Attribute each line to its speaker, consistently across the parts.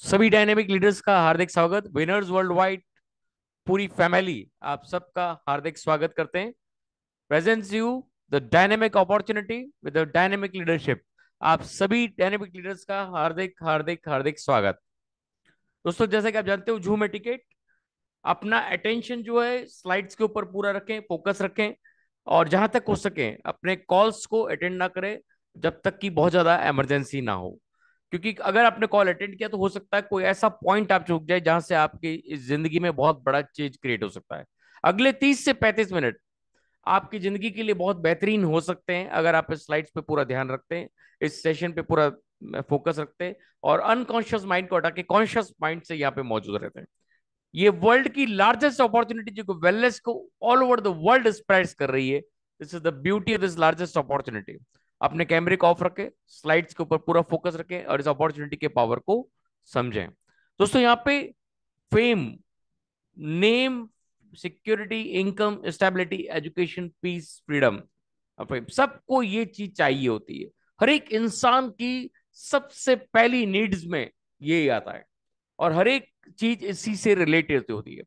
Speaker 1: सभी dynamic leaders का हार्दिक स्वागत। विनर्स वर्ल्ड वाइड पूरी फैमिली आप सबका हार्दिक स्वागत करते हैं। Presents you the dynamic opportunity with the dynamic leadership. आप सभी डायनेमिक लीडर्स का हार्दिक हार्दिक हार्दिक स्वागत। दोस्तों, जैसे कि आप जानते हो, जूम एटिकेट, अपना अटेंशन जो है स्लाइड्स के ऊपर पूरा रखें, फोकस रखें, और जहां तक हो सके अपने कॉल्स को अटेंड ना करें जब तक कि बहुत ज्यादा इमरजेंसी ना हो। क्योंकि अगर आपने कॉल अटेंड किया तो हो सकता है कोई ऐसा पॉइंट आप चूक जाए जहां से आपकी इस जिंदगी में बहुत बड़ा चेंज क्रिएट हो सकता है। अगले 30 से 35 मिनट आपकी जिंदगी के लिए बहुत बेहतरीन हो सकते हैं अगर आप इस स्लाइड्स पे पूरा ध्यान रखते हैं, इस सेशन पे पूरा फोकस रखते हैं, और अनकॉन्शियस माइंड को हटा के कॉन्शियस माइंड से यहाँ पे मौजूद रहते हैं। ये वर्ल्ड की लार्जेस्ट अपॉर्चुनिटी जो वेलनेस को all over the world spreads कर रही है। This is the beauty of this largest opportunity. अपने कैमरे को ऑफ रखें, स्लाइड्स के ऊपर पूरा फोकस रखें और इस अपॉर्चुनिटी के पावर को समझें। दोस्तों, यहाँ पे fame, name, security, income, stability, education, peace, freedom, सबको ये चीज चाहिए होती है। हर एक इंसान की सबसे पहली नीड्स में ये आता है, और हर एक चीज इसी से रिलेटेड होती है।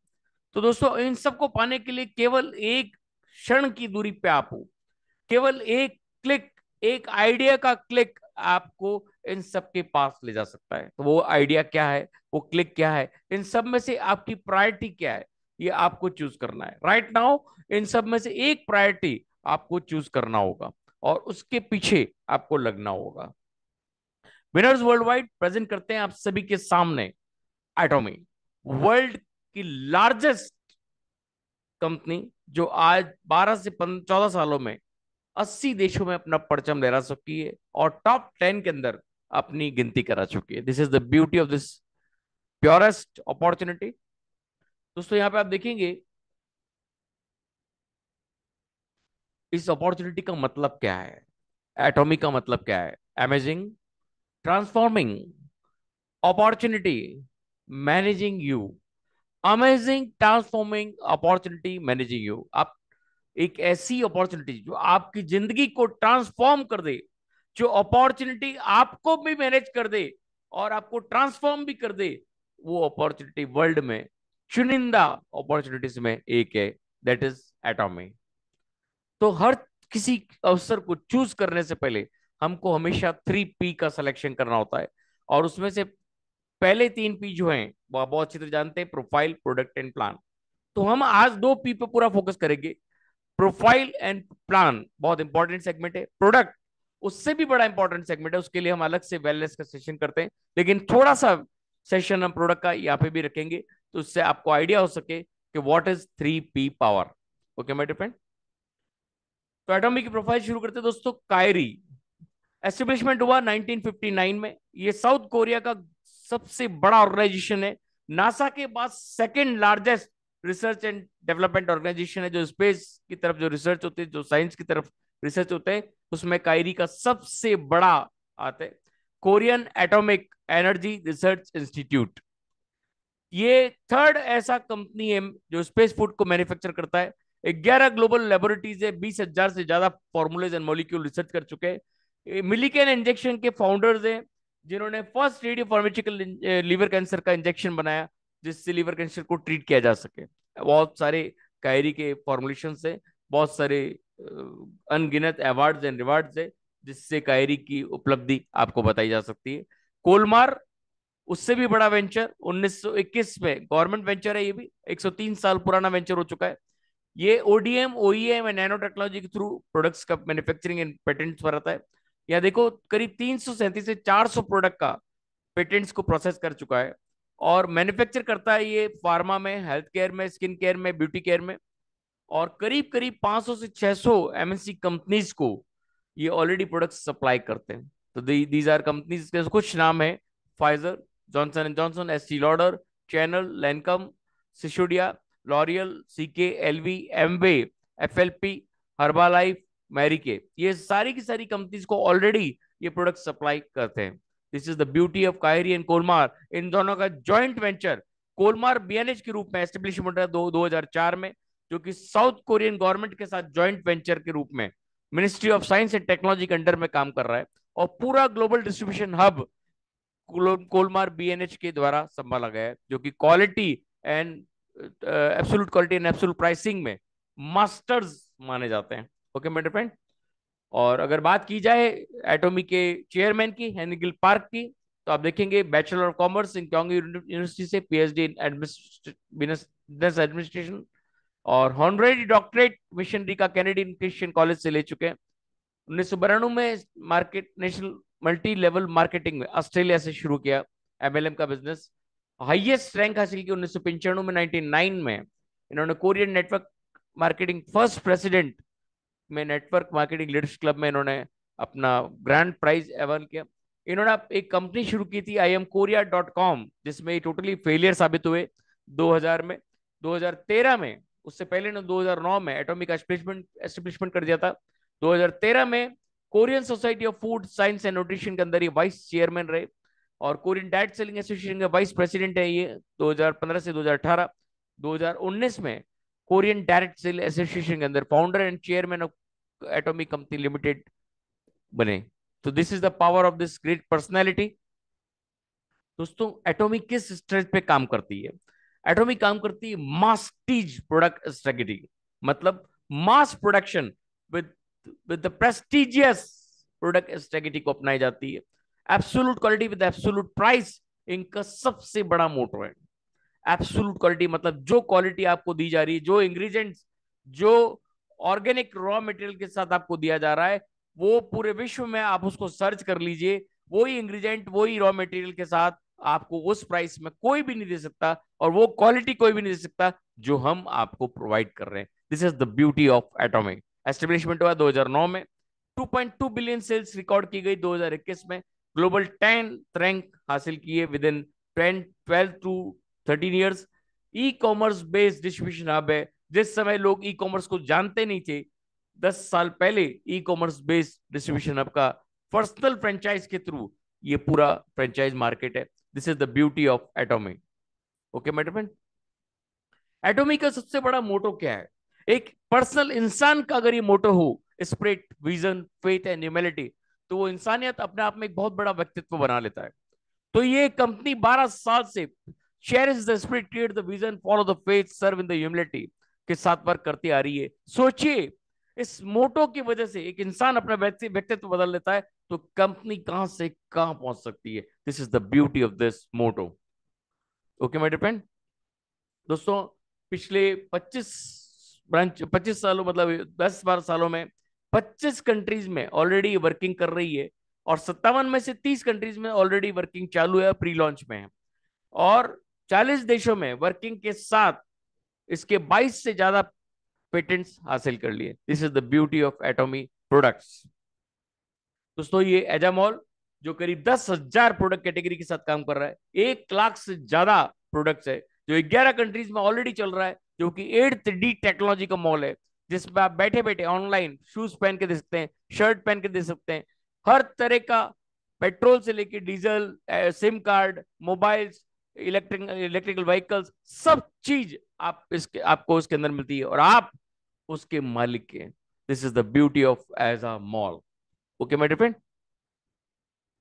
Speaker 1: तो दोस्तों, इन सबको पाने के लिए केवल एक क्षण की दूरी पे आप हो, केवल एक क्लिक, एक आइडिया का क्लिक आपको इन सब के पास ले जा सकता है। तो वो आइडिया क्या है, वो क्लिक क्या है, इन सब में से आपकी प्रायोरिटी क्या है, ये आपको चूज करना है राइट नाउ। इन सब में से एक प्रायोरिटी आपको चूज करना होगा और उसके पीछे आपको लगना होगा। विनर्स वर्ल्ड वाइड प्रेजेंट करते हैं आप सभी के सामने एटॉमी, वर्ल्ड की लार्जेस्ट कंपनी, जो आज 12 से 14 सालों में 80 देशों में अपना परचम लहरा चुकी है और टॉप 10 के अंदर अपनी गिनती करा चुकी है। This is the beauty of this purest opportunity. दोस्तों, यहाँ पे आप देखेंगे इस अपॉर्चुनिटी का मतलब क्या है, एटॉमी का मतलब क्या है। Amazing, transforming, opportunity, managing you. Amazing, transforming, opportunity, managing you. आप एक ऐसी अपॉर्चुनिटी जो आपकी जिंदगी को ट्रांसफॉर्म कर दे, जो अपॉर्चुनिटी आपको भी मैनेज कर दे और आपको ट्रांसफॉर्म भी कर दे, वो अपॉर्चुनिटी वर्ल्ड में चुनिंदा अपॉर्चुनिटीज में एक है, दैट इज एटॉमी। तो हर किसी अवसर को चूज करने से पहले हमको हमेशा 3P का सिलेक्शन करना होता है, और उसमें से पहले 3P जो हैं वो आप बहुत अच्छी तरह जानते हैं, प्रोफाइल, प्रोडक्ट एंड प्लान। तो हम आज 2P पे पूरा फोकस करेंगे। प्रोफाइल एंड प्लान बहुत इंपॉर्टेंट सेगमेंट है, प्रोडक्ट उससे भी बड़ा इंपॉर्टेंट सेगमेंट है, उसके लिए हम अलग से वेलनेस का सेशन करते हैं, लेकिन थोड़ा सा सेशन हम प्रोडक्ट का यहाँ पे भी रखेंगे तो उससे आपको आइडिया हो सके कि what is 3P power. Okay my dear friend, तो एटॉमिक की प्रोफाइल शुरू करते हैं। दोस्तों, कायरी एस्टेब्लिशमेंट हुआ 1959 में। ये साउथ कोरिया का सबसे बड़ा ऑर्गेनाइजेशन है, नासा के बाद second largest research and development organization है। जो स्पेस की तरफ जो रिसर्च होती है, जो साइंस की तरफ रिसर्च होते हैं, उसमें कायरी का सबसे बड़ा आता है, Korean atomic energy research institute. ये थर्ड ऐसा कंपनी है जो स्पेस फूड को मैन्युफैक्चर करता है। 11 ग्लोबल लेबोरेटरीज है, 20,000 से ज्यादा फॉर्मूलेज एंड मॉलिक्यूल रिसर्च कर चुके हैं। मिलिकन इंजेक्शन के फाउंडर्स हैं, जिन्होंने first radio pharmaceutical liver cancer का इंजेक्शन बनाया जिससे लीवर कैंसर को ट्रीट किया जा सके। बहुत सारे कायरी के फॉर्मुलेशन से बहुत सारे अनगिनत अवार्ड्स एंड रिवार्ड्स है जिससे कायरी की उपलब्धि आपको बताई जा सकती है। कोलमार उससे भी बड़ा वेंचर 1921 में, गवर्नमेंट वेंचर है, ये भी 103 साल पुराना वेंचर हो चुका है। ये ODM, OEM and nano technology के थ्रू प्रोडक्ट्स का मैन्युफैक्चरिंग एंड पेटेंट्स पर आता है। यहाँ देखो, करीब 337 से 400 प्रोडक्ट का पेटेंट्स को प्रोसेस कर चुका है, और मैन्युफैक्चर करता है ये फार्मा में, हेल्थ केयर में, स्किन केयर में, ब्यूटी केयर में, और करीब करीब 500 से 600 एमएनसी कंपनीज को ये ऑलरेडी प्रोडक्ट सप्लाई करते हैं। तो दीज आर कंपनीज के कुछ नाम है: Pfizer, Johnson and Johnson, Estee Lauder, Chanel, Lancome, Shiseido, L'Oreal, CK, LV, Amway, FLP, Herbalife, Mary Kay. ये सारी की सारी कंपनीज को ऑलरेडी ये प्रोडक्ट सप्लाई करते हैं। This is the beauty of कायरी एंड कोलमार। इन दोनों का जॉइंट वेंचर कोलमार बीएनएच के रूप में एस्टेब्लिश हुआ 2004 में, जो कि साउथ कोरियन गवर्नमेंट के साथ जॉइंट वेंचर के रूप में ministry of science and technology के अंडर में काम कर रहा है, और पूरा ग्लोबल डिस्ट्रीब्यूशन हब कोलमार बीएनएच के द्वारा संभाला गया है, जो कि quality and absolute quality and absolute pricing में मास्टर्स माने जाते हैं। ओके मेरे फ्रेंड। और अगर बात की जाए एटॉमी के चेयरमैन की, हेनिगिल पार्क की, तो आप देखेंगे bachelor of commerce in Kyung university से, पीएचडी इन बिजनेस एडमिनिस्ट्रेशन, और हॉनरेरी डॉक्टरेट मिशनरी का कैनेडियन क्रिश्चियन कॉलेज से ले चुके हैं। 1992 में market national multi level marketing में ऑस्ट्रेलिया से शुरू किया एमएलएम का बिजनेस। हाईएस्ट रैंक हासिल की 1995 में, 99 में इन्होंने Korean network marketing first president में नेटवर्क मार्केटिंग लीडर्स क्लब में इन्होंने अपना ग्रैंड प्राइज अवार्ड किया। इन्होंने एक कंपनी शुरू की थी IamKorea.com, जिसमें टोटली फेलियर साबित हुए 2000 में। 2013 में, उससे पहले ने 2009 में एटॉमिक का एस्टेब्लिशमेंट कर दिया था। 2013 में Korean society of food science and nutrition के अंदर ये वाइस चेयरमैन रहे, और कोरियन डाइट सेलिंग एसोसिएशन के वाइस प्रेसिडेंट है ये 2015 से 2018। 2019 में कोरियन डायरेक्ट सेल एसोसिएशन के अंदर founder and chairman of atomic company limited बने। तो this is the power of this great personality. दोस्तों एटॉमिक किस स्ट्रेंथ पे काम करती है? एटॉमिक काम करती है मास्टीज प्रोडक्ट स्ट्रेटेजी, मतलब mass production with the prestigious product strategy को अपनाई जाती है। Absolute quality with absolute price इनका सबसे बड़ा मोटो है। एब्सोल्यूट क्वालिटी मतलब जो क्वालिटी आपको दी जा रही है, जो इंग्रेडिएंट्स, जो ऑर्गेनिक रॉ मटेरियल के साथ आपको दिया जा रहा है, वो पूरे विश्व में आप उसको सर्च कर लीजिए, वही इंग्रेडिएंट वही रॉ मटेरियल के साथ आपको उस प्राइस में कोई भी नहीं दे सकता, और वो क्वालिटी कोई भी नहीं दे सकता जो हम आपको प्रोवाइड कर रहे हैं। This is the beauty of atomic. Establishment हुआ 2009 में, 2.2 बिलियन सेल्स रिकॉर्ड की गई 2021 में, ग्लोबल 10th रैंक हासिल किए within 12 to 13 years. E commerce based distribution hub है। जिस समय लोग ई कॉमर्स को जानते नहीं थे, 10 साल पहले ई कॉमर्स बेस्ड डिस्ट्रीब्यूशन हब का पर्सनल फ्रेंचाइज के थ्रू ये पूरा फ्रेंचाइज मार्केट है। This is the beauty of atomic. Okay my friend. Atomic का सबसे बड़ा मोटो क्या है? एक पर्सनल इंसान का अगर ये मोटो हो, spirit, vision, faith and humility, तो वो इंसानियत अपने आप में एक बहुत बड़ा व्यक्तित्व बना लेता है। तो ये कंपनी 12 साल से cherish the spirit, create the vision, follow the faith, serve in the humility के साथ वर्क करती आ रही है। सोचिए, इस मोटो की वजह से एक इंसान अपना व्यक्तित्व बदल लेता है, तो कंपनी कहां से कहां पहुंच सकती है। This is the beauty of this motto. Okay my dear दोस्तों, पिछले 25 सालों, मतलब 10-12 सालों में 25 कंट्रीज में ऑलरेडी वर्किंग कर रही है, और 57 में से 30 कंट्रीज में ऑलरेडी वर्किंग चालू है, प्री लॉन्च में है, और 40 देशों में वर्किंग के साथ इसके 22 से ज्यादा पेटेंट्स हासिल कर लिए। This is the beauty of एटॉमी products. दोस्तों ये एजामॉल जो करीब 10,000 प्रोडक्ट कैटेगरी के साथ काम कर रहा है, 1 लाख से ज्यादा प्रोडक्ट्स है, जो 11 कंट्रीज में ऑलरेडी चल रहा है, जो कि 8D टेक्नोलॉजी का मॉल है, जिसमें आप बैठे बैठे ऑनलाइन शूज पहन के दे सकते हैं, शर्ट पहन के दे सकते हैं, हर तरह का पेट्रोल से लेके diesel, SIM card, mobiles, electrical vehicles, सब चीज आपको उसके अंदर मिलती है, और आप उसके मालिक के। This is the beauty of as a mall. Okay my dear friend.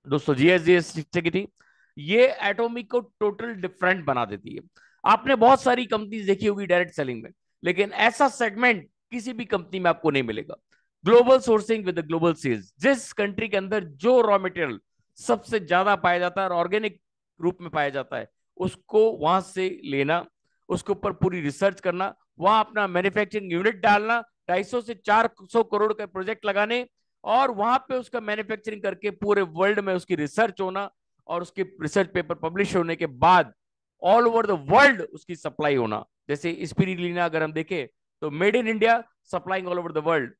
Speaker 1: दोस्तों जीएसजीएस की थी, ये एटॉमिक को टोटल डिफरेंट बना देती है। आपने बहुत सारी कंपनीज देखी होगी डायरेक्ट सेलिंग में, लेकिन ऐसा सेगमेंट किसी भी कंपनी में आपको नहीं मिलेगा। Global sourcing with global sales, जिस कंट्री के अंदर जो रॉ मटेरियल सबसे ज्यादा पाया जाता है और ऑर्गेनिक रूप में पाया जाता है, उसको वहां से लेना, उसके ऊपर पूरी रिसर्च करना, वहां अपना मैन्युफैक्चरिंग यूनिट डालना, 250 से 400 करोड़ का प्रोजेक्ट लगाने, और वहां पे उसका मैन्युफैक्चरिंग करके पूरे वर्ल्ड में उसकी रिसर्च होना, और उसके रिसर्च पेपर पब्लिश होने के बाद ऑल ओवर द वर्ल्ड उसकी सप्लाई होना। जैसे स्पिरुलिना अगर हम देखें, तो made in India supplying all over the world,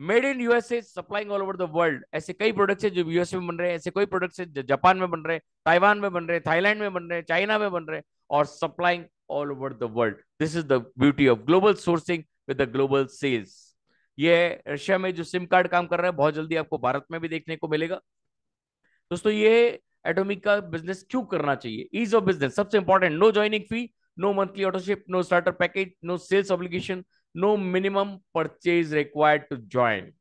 Speaker 1: made in USA supplying all over the world. ऐसे कई प्रोडक्ट्स है जो यूएसए में बन रहे हैं, ऐसे कोई प्रोडक्ट्स है जापान में बन रहे हैं, ताइवान में बन रहे हैं, थाईलैंड में बन रहे हैं, चाइना में बन रहे हैं, और supplying all over the world. This is the beauty of global sourcing with the global sales. ये रशिया में जो सिम कार्ड काम कर रहा है, बहुत जल्दी आपको भारत में भी देखने को मिलेगा। दोस्तों ये एटॉमिक का बिजनेस क्यों करना चाहिए? ईज ऑफ बिजनेस सबसे important, no joining fee, no monthly autoship, no starter package, no sales obligation, no minimum purchase required to join.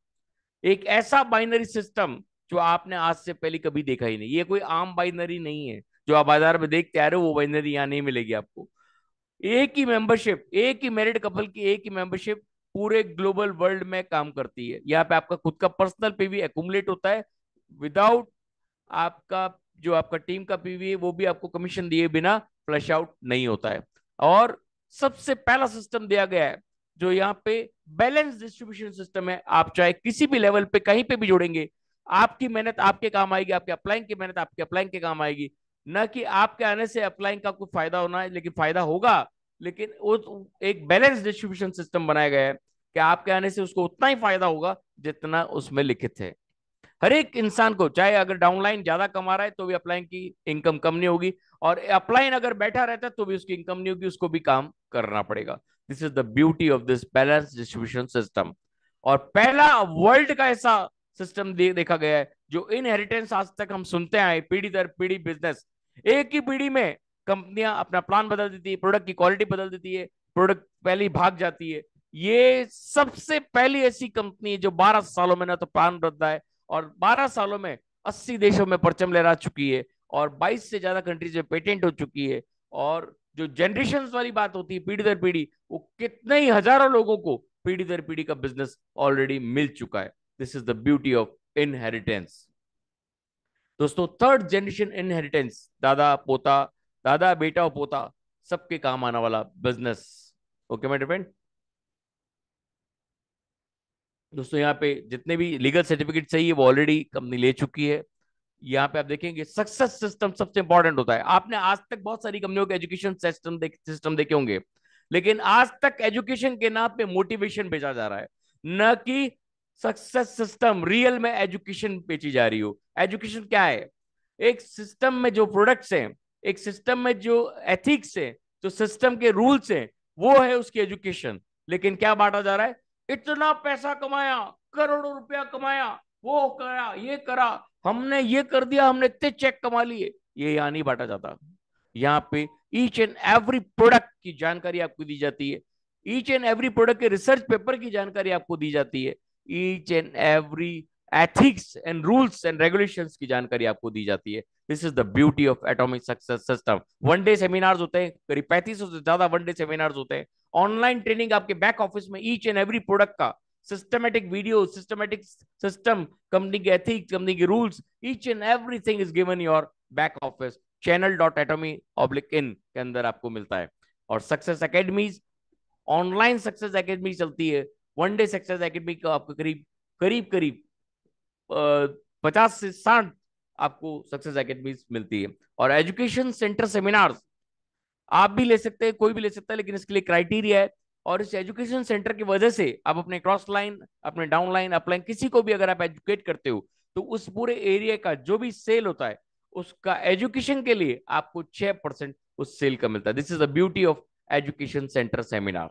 Speaker 1: एक ऐसा बाइनरी सिस्टम जो आपने आज से पहले कभी देखा ही नहीं। ये कोई आम बाइनरी नहीं है जो आप बाजार में देखते आ रहे हो, वो बाइनरी यहाँ नहीं मिलेगी आपको। एक ही मेंबरशिप, एक ही मैरिड कपल की एक ही मेंबरशिप पूरे ग्लोबल वर्ल्ड में काम करती है। यहाँ पे आपका खुद का पर्सनल पीवी एक्यूमुलेट होता है विदाउट आपका, जो आपका टीम का पीवी है वो भी आपको कमीशन दिए बिना फ्लश आउट नहीं होता है। और सबसे पहला सिस्टम दिया गया है जो यहाँ पे बैलेंस डिस्ट्रीब्यूशन सिस्टम है। आप चाहे किसी भी लेवल पे कहीं पे भी जोड़ेंगे, आपकी मेहनत आपके काम आएगी, आपके अप्लाइंग की मेहनत आपके अप्लाइंग के काम आएगी। न कि आपके आने से अप्लाइंग का कोई फायदा होना है, लेकिन फायदा होगा, लेकिन वो एक बैलेंस डिस्ट्रीब्यूशन सिस्टम बनाया गया है कि आपके आने से उसको उतना ही फायदा होगा जितना उसमें लिखित है। हर एक इंसान को, चाहे अगर डाउनलाइन ज्यादा कमा रहा है तो भी अपलाइन की इनकम कम नहीं होगी, और अपलाइन अगर बैठा रहता है तो भी उसकी इनकम नहीं होगी, उसको भी काम करना पड़ेगा। This is the beauty of this balance distribution system. और पहला वर्ल्ड का ऐसा सिस्टम देखा गया है जो इनहेरिटेंस आज तक हम सुनते आए, पीढ़ी दर पीढ़ी बिजनेस, एक ही पीढ़ी में कंपनियां अपना प्लान बदल देती है, प्रोडक्ट की क्वालिटी बदल देती है, प्रोडक्ट पहले भाग जाती है। ये सबसे पहली ऐसी कंपनी है जो 12 सालों में ना तो प्लान बदला है, और 12 सालों में 80 देशों में परचम लहरा चुकी है, और 22 से ज्यादा कंट्रीज में पेटेंट हो चुकी है। और जो जनरेशन वाली बात होती है, पीढ़ी दर पीढ़ी, वो कितने ही हजारों लोगों को पीढ़ी दर पीढ़ी का बिजनेस ऑलरेडी मिल चुका है। This is the beauty of inheritance. दोस्तों, थर्ड जनरेशन इनहेरिटेंस, दादा पोता, दादा बेटा और पोता सबके काम आने वाला बिजनेस। Okay my friend. दोस्तों, यहाँ पे जितने भी लीगल सर्टिफिकेट चाहिए वो ऑलरेडी कंपनी ले चुकी है। यहाँ पे आप देखेंगे सक्सेस सिस्टम सबसे इंपॉर्टेंट होता है। आपने आज तक बहुत सारी कंपनियों के एजुकेशन सिस्टम देखे होंगे, लेकिन आज तक एजुकेशन के नाम पे मोटिवेशन बेचा जा रहा है, न कि सक्सेस सिस्टम रियल में एजुकेशन बेची जा रही हो। एजुकेशन क्या है? एक सिस्टम में जो प्रोडक्ट्स हैं, एक सिस्टम में जो एथिक्स है, जो सिस्टम के रूल्स हैं, वो है उसकी एजुकेशन। लेकिन क्या बांटा जा रहा है? इतना पैसा कमाया, करोड़ों रुपया कमाया, वो करा, ये करा, हमने ये कर दिया, हमने इतने चेक कमा लिए, ये यहाँ नहीं बांटा जाता। यहाँ पे ईच एंड एवरी प्रोडक्ट की जानकारी आपको दी जाती है, ईच एंड एवरी प्रोडक्ट के रिसर्च पेपर की जानकारी आपको दी जाती है, each and every ethics and rules and regulations की जानकारी आपको दी जाती है। This is the beauty of atomic success system. One day seminars होते हैं, करीब 3500 से ज्यादा वन डे सेमिनार्स होते हैं। ऑनलाइन ट्रेनिंग आपके बैक ऑफिस में ईच एंड एवरी प्रोडक्ट का systematic video, systematic system, company के एथिक्स, कंपनी के rules, each and everything is given your back office channel.atomy/in के अंदर आपको मिलता है। और success academies, online success academy चलती है। वन डे सक्सेस एकेडमी का आपको करीब करीब करीब 50 से 60 आपको सक्सेस एकेडमी मिलती है। और एजुकेशन सेंटर सेमिनार्स आप भी ले सकते हैं, कोई भी ले सकता है, लेकिन इसके लिए क्राइटेरिया है। और इस एजुकेशन सेंटर की वजह से आप अपने क्रॉस लाइन, अपने डाउन लाइन, अपलाइन, किसी को भी अगर आप एजुकेट करते हो, तो उस पूरे एरिया का जो भी सेल होता है उसका एजुकेशन के लिए आपको 6% उस सेल का मिलता है। This is the beauty of education centre seminar.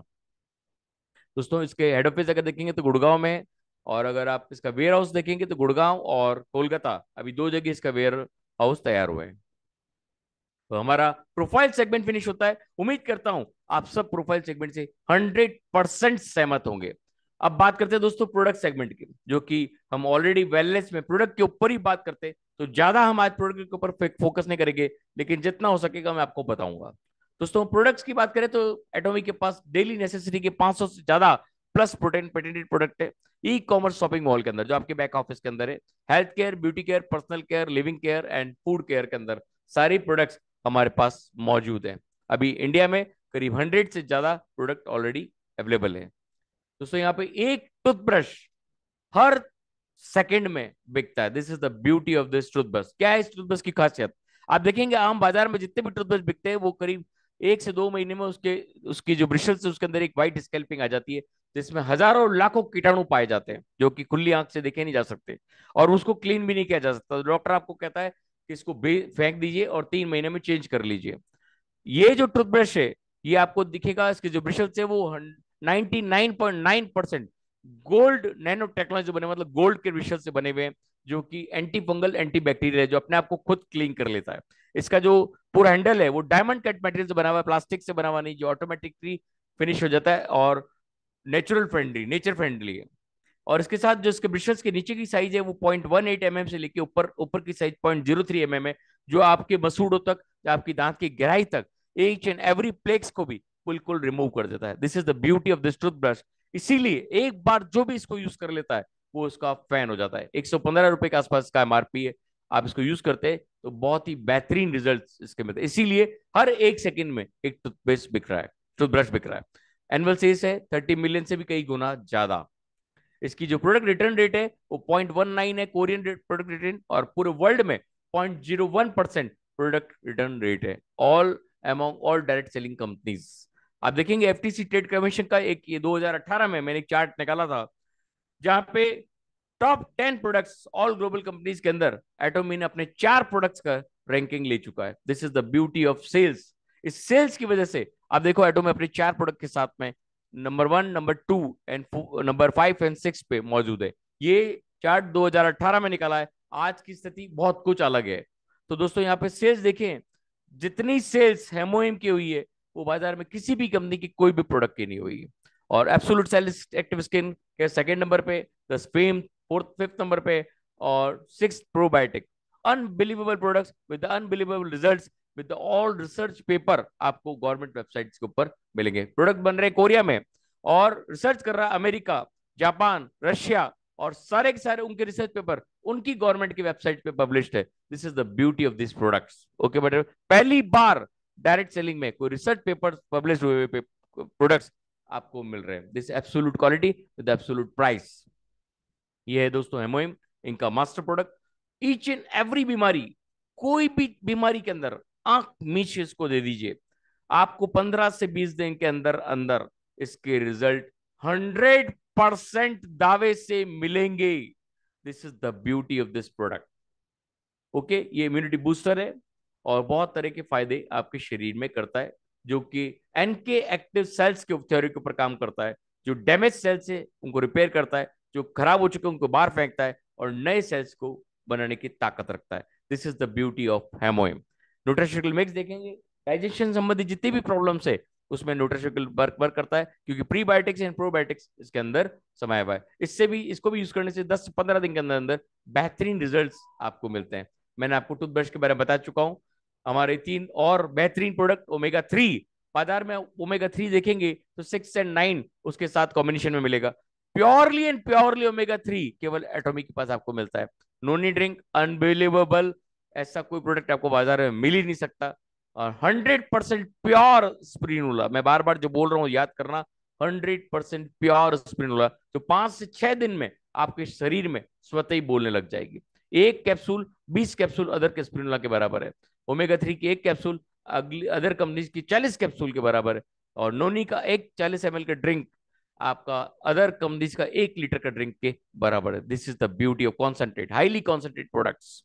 Speaker 1: दोस्तों, इसके हेड ऑफिस अगर देखेंगे तो गुड़गांव में है, और अगर आप इसका वेयर हाउस देखेंगे तो गुड़गांव और कोलकाता, अभी दो जगह इसका वेयर हाउस तैयार हुए हैं। तो हमारा प्रोफाइल सेगमेंट फिनिश होता है। उम्मीद करता हूं आप सब प्रोफाइल सेगमेंट से 100% सहमत होंगे। अब बात करते हैं दोस्तों प्रोडक्ट सेगमेंट की, जो कि हम ऑलरेडी वेलनेस में प्रोडक्ट के ऊपर ही बात करते हैं, तो ज्यादा हम आज प्रोडक्ट के ऊपर फोकस नहीं करेंगे, लेकिन जितना हो सकेगा मैं आपको बताऊंगा। दोस्तों, प्रोडक्ट्स की बात करें तो एटॉमी के पास डेली नेसेसिटी के 500 से ज्यादा प्लस प्रोटेन पेटेंटेड प्रोडक्ट है। ई कॉमर्स शॉपिंग मॉल के अंदर, जो आपके बैक ऑफिस के अंदर है, health care, beauty care, personal care, living care and food care के अंदर सारी प्रोडक्ट्स हमारे पास मौजूद है। अभी इंडिया में करीब 100 से ज्यादा प्रोडक्ट ऑलरेडी अवेलेबल है। दोस्तों, यहाँ पे एक टूथब्रश हर सेकंड में बिकता है। This is the beauty of this toothbrush. क्या है इस टूथब्रश की खासियत? आप देखेंगे आम बाजार में जितने भी टूथब्रश बिकते हैं वो करीब 1 से 2 महीने में उसके उसकी जो ब्रिशल्स है उसके अंदर एक व्हाइट स्कैल्पिंग आ जाती है, जिसमें हजारों लाखों कीटाणु पाए जाते हैं जो कि खुली आंख से देखे नहीं जा सकते, और उसको क्लीन भी नहीं किया जा सकता। डॉक्टर आपको कहता है कि इसको फेंक दीजिए और 3 महीने में चेंज कर लीजिए। ये जो टूथब्रश है, ये आपको दिखेगा, इसके जो ब्रिशल्स है वो 99.9% गोल्ड नैनो टेक्नोलॉजी बने, मतलब गोल्ड के ब्रिशल से बने हुए हैं, जो कि एंटी फंगल एंटी बैक्टीरियल है, जो अपने आप को खुद क्लीन कर लेता है। इसका जो पूरा हैंडल है वो डायमंड कट मटेरियल से बना हुआ है, प्लास्टिक से बना हुआ नहीं, जो ऑटोमेटिकली फिनिश हो जाता है और नेचुरल फ्रेंडली, नेचर फ्रेंडली है। और इसके साथ जो इसके ब्रिशल्स के नीचे की साइज है वो 0.18 mm से लेके ऊपर ऊपर की साइज 0.03 mm है, जो आपके मसूड़ों तक, आपकी दांत की गहराई तक ईच एंड एवरी प्लेक्स को भी बिल्कुल रिमूव कर देता है। This is the beauty of this toothbrush. इसीलिए एक बार जो भी इसको यूज कर लेता है वो उसका फैन हो जाता है। 115 रुपए के आसपास का एमआरपी है। आप इसको यूज करते हैं तो बहुत ही बेहतरीन रिजल्ट इसके मिलते हैं। इसीलिए हर एक सेकंड में एक टूथपेस्ट बिक रहा है, टूथब्रश बिक रहा है। एनुअल सेल्स है 30 मिलियन से भी कई गुना ज्यादा। इसकी जो प्रोडक्ट रिटर्न रेट है वो 0.19 है, कोरियन प्रोडक्ट रिटर्न, और पूरे वर्ल्ड में 0.01% प्रोडक्ट रिटर्न रेट है, all among all direct selling companies. आप देखेंगे एफटीसी ट्रेड कमीशन का एक, ये 2018 में मैंने एक चार्ट निकाला था, जहां पे top 10 products all global companies के अंदर एटोमी ने अपने 4 प्रोडक्ट्स का रैंकिंग ले चुका है। This is the beauty of sales. इस सेल्स की वजह से आप देखो एटोमी अपने 4 प्रोडक्ट के साथ में नंबर 1, नंबर 2 एंड नंबर 5 और 6 पे मौजूद है। ये चार्ट 2018 में निकाला है। आज की स्थिति बहुत कुछ अलग है। तो दोस्तों यहाँ पे सेल्स देखें, जितनी सेल्स हेमोइम की हुई है वो बाजार में किसी भी कंपनी की कोई भी प्रोडक्ट की नहीं हुई। और एब्सोल्यूट सेल्स एक्टिव स्किन के सेकंड नंबर पे, the spam fourth fifth number पे, और six probiotic. Unbelievable products with unbelievable results with all research paper आपको गवर्नमेंट वेबसाइट्स के ऊपर मिलेंगे। प्रोडक्ट बन रहे कोरिया में और रिसर्च कर रहा है अमेरिका, जापान, रशिया, और सारे के सारे उनके रिसर्च पेपर उनकी गवर्नमेंट की वेबसाइट पे पब्लिश्ड है। This is the beauty of this products. Okay better, पहली बार डायरेक्ट सेलिंग में कोई रिसर्च पेपर पब्लिश हुए प्रोडक्ट्स आपको मिल रहे हैं। This absolute quality with absolute price. ये है दोस्तों हेमोइम, इनका master product. Each and every बीमारी, कोई भी बीमारी के अंदर आंख मीच इसको दे दीजिए, आपको 15 से 20 दिन के अंदर अंदर इसके रिजल्ट 100% दावे से मिलेंगे। This is the beauty of this product. Okay, ये इम्यूनिटी बूस्टर है और बहुत तरह के फायदे आपके शरीर में करता है, जो कि एनके एक्टिव सेल्स के थ्योरी के ऊपर काम करता है। जो डैमेज सेल्स है उनको रिपेयर करता है, जो खराब हो चुके उनको बाहर फेंकता है, और नए सेल्स को बनाने की ताकत रखता है। This is the beauty of Hemohim. Nutraceutical mix देखेंगे, डाइजेशन संबंधी जितनी भी प्रॉब्लम्स है उसमें न्यूट्रास्यूटिकल वर्क करता है, क्योंकि प्रीबायोटिक्स एंड प्रोबायोटिक्स इसके अंदर समाया हुआ है। इससे भी, इसको भी यूज करने से 10 से 15 दिन के अंदर अंदर बेहतरीन रिजल्ट्स आपको मिलते हैं। मैंने आपको टूथब्रश के बारे में बता चुका हूं। हमारे 3 और बेहतरीन प्रोडक्ट ओमेगा 3, बाजार में ओमेगा 3 देखेंगे तो 6 और 9 उसके साथ कॉम्बिनेशन में मिलेगा। प्योरली एंड प्योरली ओमेगा 3 केवल एटॉमी के पास आपको मिलता है। नोनी ड्रिंक अनबिलीवेबल, ऐसा कोई प्रोडक्ट आपको बाजार में मिल ही नहीं सकता। और 100% प्योर स्प्रिनुला, मैं बार बार जो बोल रहा हूँ याद करना, 100% प्योर स्प्रिनुला, जो 5 से 6 दिन में आपके शरीर में स्वतः ही बोलने लग जाएगी। एक कैप्सूल 20 कैप्सूल अदर के स्प्रिनुला के बराबर है। ओमेगा 3 की एक कैप्सूल अगली अदर कंपनीज की 40 कैप्सूल के बराबर है। और नोनी का एक 40 ml का ड्रिंक आपका अदर कंपनीज का 1 लीटर का ड्रिंक के बराबर है। This is the beauty of concentrate, highly concentrate products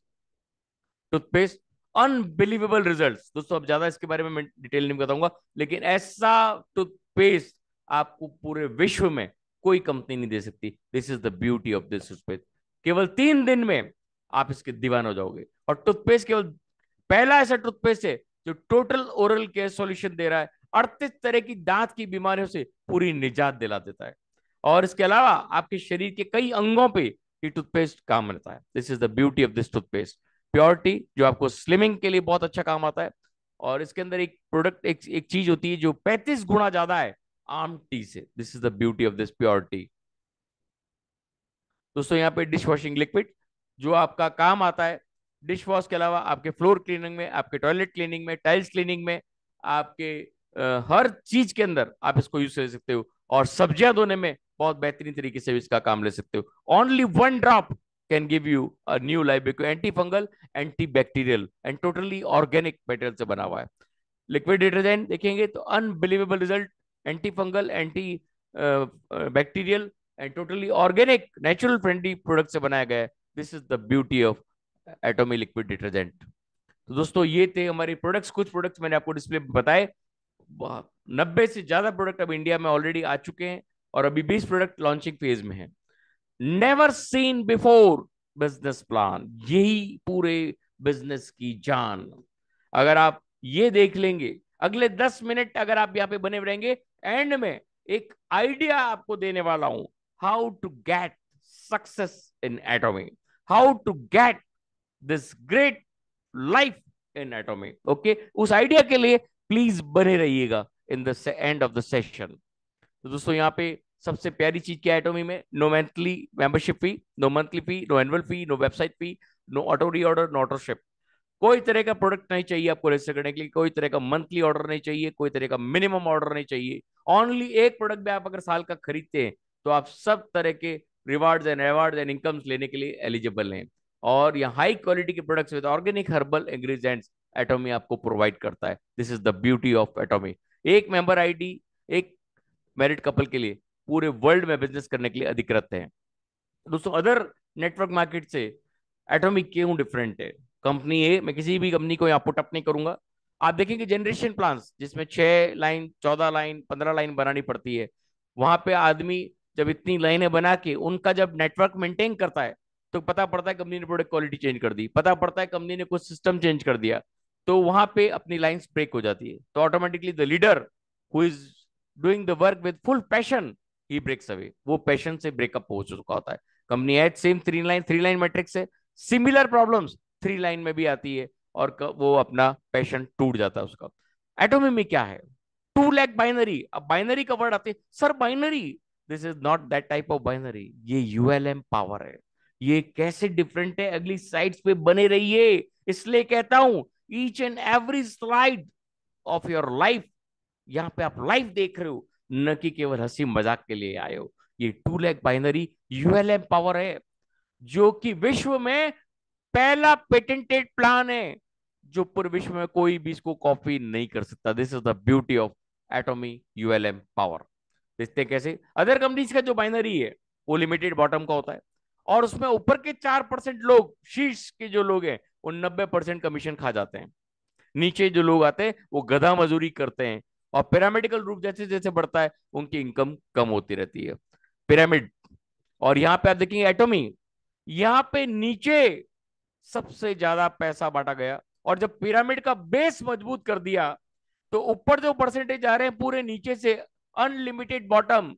Speaker 1: toothpaste, unbelievable results. दोस्तों अब ज्यादा इसके बारे में मैं डिटेल नहीं बताऊंगा, लेकिन ऐसा टूथपेस्ट आपको पूरे विश्व में कोई कंपनी नहीं दे सकती। This is the beauty of this toothpaste. केवल 3 दिन में आप इसके दीवाना हो जाओगे। और टूथपेस्ट केवल पहला ऐसा टूथपेस्ट है जो टोटल ओरल केयर सॉल्यूशन दे रहा है, 38 तरह की दांत की बीमारियों से पूरी निजात दिला देता है। और इसके अलावा आपके शरीर के कई अंगों पे ये टूथपेस्ट काम रहता है। This is the beauty of this toothpaste. Purity, जो आपको स्लिमिंग के लिए बहुत अच्छा काम आता है। और इसके अंदर एक प्रोडक्ट, एक चीज होती है जो 35 गुना ज्यादा है आम टी से। This is the beauty of this purity. दोस्तों यहाँ पे डिश वॉशिंग लिक्विड जो आपका काम आता है डिश वॉश के अलावा आपके फ्लोर क्लीनिंग में, आपके टॉयलेट क्लीनिंग में, टाइल्स क्लीनिंग में, आपके हर चीज के अंदर आप इसको यूज कर सकते हो। और सब्जियां धोने में बहुत बेहतरीन तरीके से इसका काम ले सकते हो। Only 1 drop can give you a new life, anti fungal, anti bacterial and totally organic material से बना हुआ है। लिक्विड डिटर्जेंट देखेंगे तो unbelievable result, anti fungal, anti bacterial and totally organic natural friendly product से बनाया गया है। This is the beauty of एटॉमी liquid detergent. तो दोस्तों ये थे हमारे प्रोडक्ट्स, कुछ प्रोडक्ट्स मैंने आपको डिस्प्ले में बताए। 90 से ज्यादा प्रोडक्ट अब इंडिया में ऑलरेडी आ चुके हैं और अभी 20 प्रोडक्ट लॉन्चिंग फेज में है। Never seen before business plan, यही पूरे बिजनेस की जान। अगर आप ये देख लेंगे, अगले 10 मिनट अगर आप यहाँ पे बने रहेंगे, एंड में एक आइडिया आपको देने वाला हूं, how to get success in Atomy, how to get this great life in Atomy. Okay, उस आइडिया के लिए प्लीज बने रहिएगा in the end of the session. तो दोस्तों यहाँ पे सबसे प्यारी चीज क्या है एटोमी में? No monthly membership fee, no monthly fee, no annual fee, no website fee, no auto reorder, no auto ship. कोई तरह का प्रोडक्ट नहीं चाहिए आपको रजिस्टर करने के लिए, कोई तरह का मंथली ऑर्डर नहीं चाहिए, कोई तरह का मिनिमम ऑर्डर नहीं चाहिए। ओनली एक प्रोडक्ट भी आप अगर साल का खरीदते हैं तो आप सब तरह के रिवार्ड्स एंड इनकम्स लेने के लिए एलिजिबल हैं। और यहाँ हाई क्वालिटी के products with organic herbal ingredients Atomy आपको प्रोवाइड करता है। This is the beauty of Atomy. एक मेंबर आईडी एक मैरिड कपल के लिए पूरे वर्ल्ड में बिजनेस करने के लिए अधिकृत है। दोस्तों अदर नेटवर्क मार्केट से एटोमी क्यों डिफरेंट है? कंपनी ए, मैं किसी भी कंपनी को यहाँ पुट अप नहीं करूंगा। आप देखेंगे जनरेशन प्लान्स जिसमें 6 लाइन 14 लाइन 15 लाइन बनानी पड़ती है, वहां पे आदमी जब इतनी लाइनें बना के उनका जब नेटवर्क मेंटेन करता है तो पता पड़ता है कंपनी ने प्रोडक्ट क्वालिटी चेंज कर दी, पता पड़ता है कंपनी ने कुछ सिस्टम चेंज कर दिया, तो वहां पे अपनी लाइंस ब्रेक हो जाती है। तो automatically the leader who is doing the work with full passion he breaks away, वो पैशन से ब्रेकअप हो चुका होता है। Company as same three line matrix है, सिमिलर प्रॉब्लम्स 3 लाइन में भी आती है और वो अपना पैशन टूट जाता है उसका। एटोमी में क्या है? 2 लाख बाइनरी। अब बाइनरी का वर्ड आते हैं sir, binary, this is not that type of binary, ये यूएलएम पावर है। ये कैसे डिफरेंट है, अगली स्लाइड्स पे बने रहिए। इसलिए कहता हूं each and every slide of your life, यहाँ पे आप लाइफ देख रहे हो, न कि केवल हंसी मजाक के लिए आए हो। ये 2 लाख बाइनरी यूएलएम पावर है, जो कि विश्व में पहला पेटेंटेड प्लान है, जो पूरे विश्व में कोई भी इसको कॉपी नहीं कर सकता। This is the beauty of Atomy ULM power. देखते हैं कैसे। अदर कंपनीज का जो बाइनरी है वो लिमिटेड बॉटम का होता है, और उसमें ऊपर के 4% लोग, शीर्ष के जो लोग हैं, वो 90% कमीशन खा जाते हैं। नीचे जो लोग आते हैं वो गधा मजूरी करते हैं, और पिरामिडिकल रूप जैसे जैसे बढ़ता है उनकी इनकम कम होती रहती है। पिरामिड। और यहाँ पे आप देखेंगे एटोमी, यहाँ पे नीचे सबसे ज्यादा पैसा बांटा गया, और जब पिरामिड का बेस मजबूत कर दिया तो ऊपर जो परसेंटेज आ रहे हैं पूरे नीचे से अनलिमिटेड बॉटम,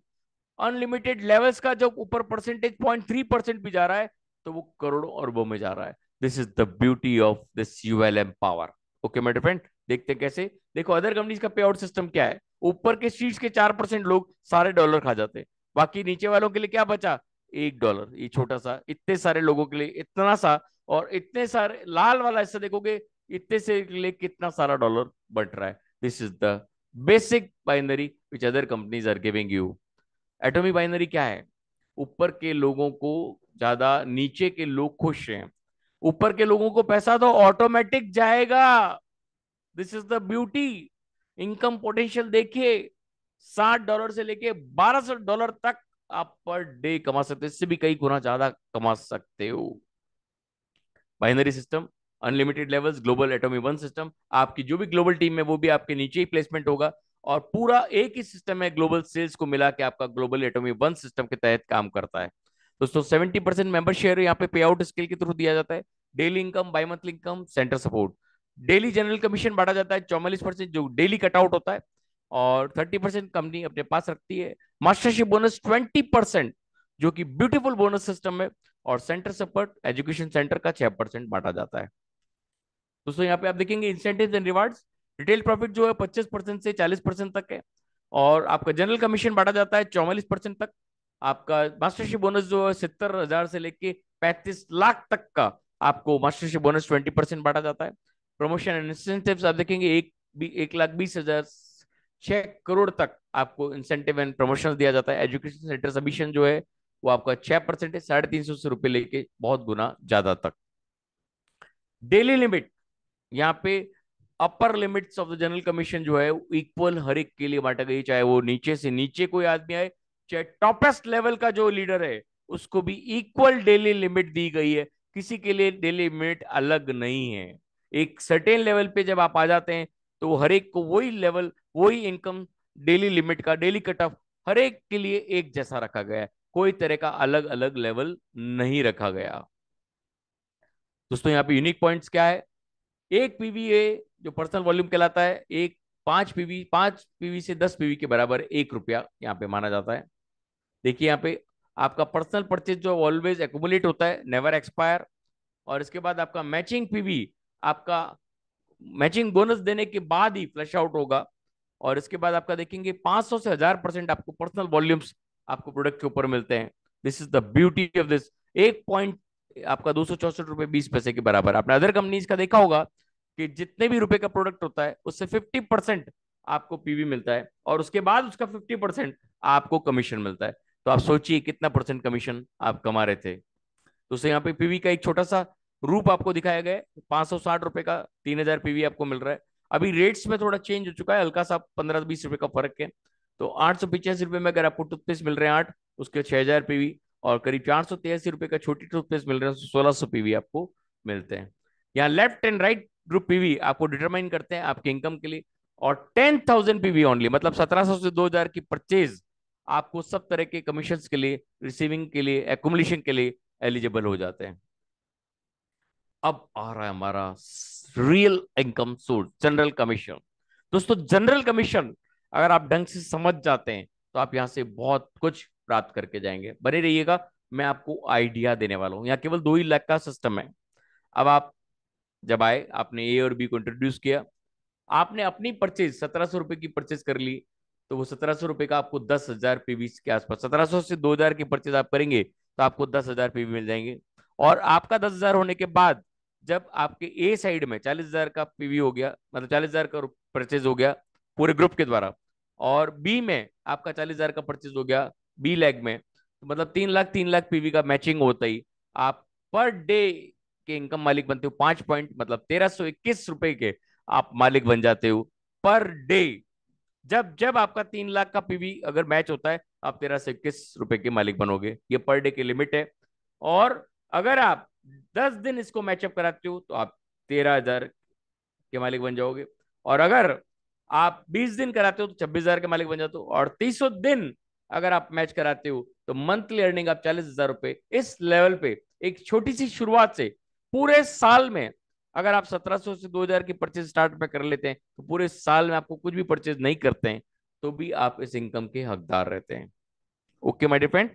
Speaker 1: अनलिमिटेड लेवल्स का जो ऊपर परसेंटेज 0.3% भी जा रहा है, तो वो करोड़ों अरबों में जा रहा है। This is the beauty of this ULM power. Okay मेरे फ्रेंड, देखते हैं कैसे। देखो अदर कंपनीज का पे आउट सिस्टम क्या है। ऊपर के शीट्स के 4% लोग सारे डॉलर खा जाते हैं, बाकी नीचे वालों के लिए क्या बचा? $1। ये छोटा सा, इतने सारे लोगों के लिए इतना सा, और इतने सारे लाल वाला हिस्सा देखोगे, इतने से के लिए कितना सारा डॉलर बट रहा है। This is the basic binary which other companies are giving you. Atomic binary क्या है? ऊपर के लोगों को ज्यादा, नीचे के लोग खुश हैं। ऊपर के लोगों को पैसा तो ऑटोमेटिक जाएगा। This is the beauty. Income potential देखिए, $60 से लेके $1200 तक आप पर डे कमा सकते हो, इससे भी कई गुना ज्यादा कमा सकते हो। Binary system, unlimited levels, global एटॉमी one system. आपकी जो भी ग्लोबल टीम है वो भी आपके नीचे ही प्लेसमेंट होगा, और पूरा एक ही सिस्टम है ग्लोबल सेल्स को मिला के आपका ग्लोबल एटॉमी वन सिस्टम के तहत काम करता है। दोस्तों 70% मेंबर शेयर यहाँ पे पे आउट स्केल के थ्रू दिया जाता है। Daily income, by monthly income, centre support. Daily general commission बांटा जाता है 44% जो डेली कटआउट होता है, और 30% कंपनी अपने पास रखती है। मास्टरशिप बोनस 20% जो कि ब्यूटीफुल बोनस सिस्टम है, और सेंटर सपोर्ट एजुकेशन सेंटर का 6% बांटा जाता है। दोस्तों यहाँ पे आप देखेंगे incentive and rewards. Retail profit जो है 25% से 40% तक है, और आपका जनरल कमीशन बांटा जाता है 44% तक। आपका मास्टरशिप बोनस जो है 70,000 से लेके 35 लाख तक का आपको मास्टरशिप बोनस 20% बांटा जाता है। प्रमोशन एंड इंसेंटिव आप देखेंगे 1,20,000 6 करोड़ तक आपको इंसेंटिव एंड प्रमोशन दिया जाता है। एजुकेशन सेंटर सबमिशन जो है वो आपका 6% है, 350 से रुपए लेके बहुत गुना ज्यादा तक। डेली लिमिट, यहाँ पे अपर limits of the general commission जो है इक्वल हर एक के लिए बांटा गई, चाहे वो नीचे से नीचे कोई आदमी आए, चाहे टॉपेस्ट लेवल का जो लीडर है उसको भी इक्वल डेली लिमिट दी गई है। किसी के लिए डेली लिमिट अलग नहीं है। एक सर्टेन लेवल पे जब आप आ जाते हैं तो हर एक को वही लेवल, वही इनकम, डेली लिमिट का डेली कट ऑफ हर एक के लिए एक जैसा रखा गया है, कोई तरह का अलग अलग लेवल नहीं रखा गया। दोस्तों यहाँ पे यूनिक पॉइंट्स क्या है? एक पीवीए जो पर्सनल वॉल्यूम कहलाता है, एक 5 पीवी से 10 पीवी के बराबर ₹1 यहाँ पे माना जाता है। देखिए यहाँ पे आपका पर्सनल परचेज जो ऑलवेज एक्यूमुलेट होता है, नेवर एक्सपायर। और इसके बाद आपका मैचिंग पीवी, आपका मैचिंग बोनस देने के बाद ही फ्लश आउट होगा। और इसके बाद आपका देखेंगे 500 से 1000% आपको पर्सनल वॉल्यूम्स आपको प्रोडक्ट के ऊपर मिलते हैं। This is the beauty of this. एक पॉइंट आपका 264 रुपए 20 पैसे के बराबर। आपने अदर कंपनीज का देखा होगा कि जितने भी रुपए का प्रोडक्ट होता है उससे 50% आपको पीवी मिलता है, और उसके बाद उसका 50% आपको कमीशन मिलता है। तो आप सोचिए कितना परसेंट कमीशन आप कमा रहे थे। तो उससे यहाँ पे पीवी का एक छोटा सा रूप आपको दिखाया गया है। 560 रुपए का 3000 पीवी आपको मिल रहा है। अभी रेट्स में थोड़ा चेंज हो चुका है, हल्का सा 15-20 रुपए का फर्क है। तो 885 रुपए में अगर आपको टूथपेस्ट मिल रहे हैं 8, उसके 6000 पीवी, और करीब 483 रुपए का छोटी टूथपेस्ट मिल रहे हैं, 1600 पीवी आपको मिलते हैं। यहाँ left and right group PV आपको डिटरमाइन करते हैं आपके इनकम के लिए। और 10,000 पीवी ओनली, मतलब 1700 से 2000 की परचेज आपको सब तरह के कमीशन के लिए, रिसीविंग के लिए, एकुमुलेशन के लिए एलिजिबल हो जाते हैं। अब आ रहा है हमारा real income source, general commission. दोस्तों जनरल कमीशन अगर आप ढंग से समझ जाते हैं तो आप यहां से बहुत कुछ प्राप्त करके जाएंगे। बने रहिएगा, मैं आपको आइडिया देने वाला हूं। यहाँ केवल 2 ही लाख का सिस्टम है। अब आप जब आए, आपने ए और बी को इंट्रोड्यूस किया, आपने अपनी परचेज 1700 रुपए की परचेज कर ली, तो वो 1700 रुपए का आपको 10,000 पीवी के आसपास, 1700 से 2000 की परचेज आप करेंगे तो आपको 10,000 पीवी मिल जाएंगे। और आपका 10,000 होने के बाद जब आपके ए साइड में 40,000 का पीवी हो गया, मतलब 40,000 का परचेज हो गया पूरे ग्रुप के द्वारा, और बी में आपका 40,000 का परचेज हो गया बी लेग में, तो मतलब 3 लाख पीवी का मैचिंग होता ही आप पर डे के इनकम मालिक बनते हो। 5 पॉइंट मतलब 1321 रुपए के आप मालिक बन जाते हो पर डे। जब जब आपका 3 लाख का पीवी अगर मैच होता है, आप 1321 रुपए के मालिक बनोगे। ये पर डे की लिमिट है। और अगर आप 10 दिन इसको मैचअप कराते हो तो आप 13,000 के मालिक बन जाओगे। और अगर आप 20 दिन कराते हो तो 26,000 के मालिक बन जाते हो। और 300 दिन अगर आप मैच कराते हो तो मंथली अर्निंग आप 40,000 रुपए इस लेवल पे, एक छोटी सी शुरुआत से पूरे साल में, अगर आप 1700 से 2000 की परचेज स्टार्ट पे कर लेते हैं तो पूरे साल में आपको कुछ भी परचेज नहीं करते हैं तो भी आप इस इनकम के हकदार रहते हैं। Okay my dear friend.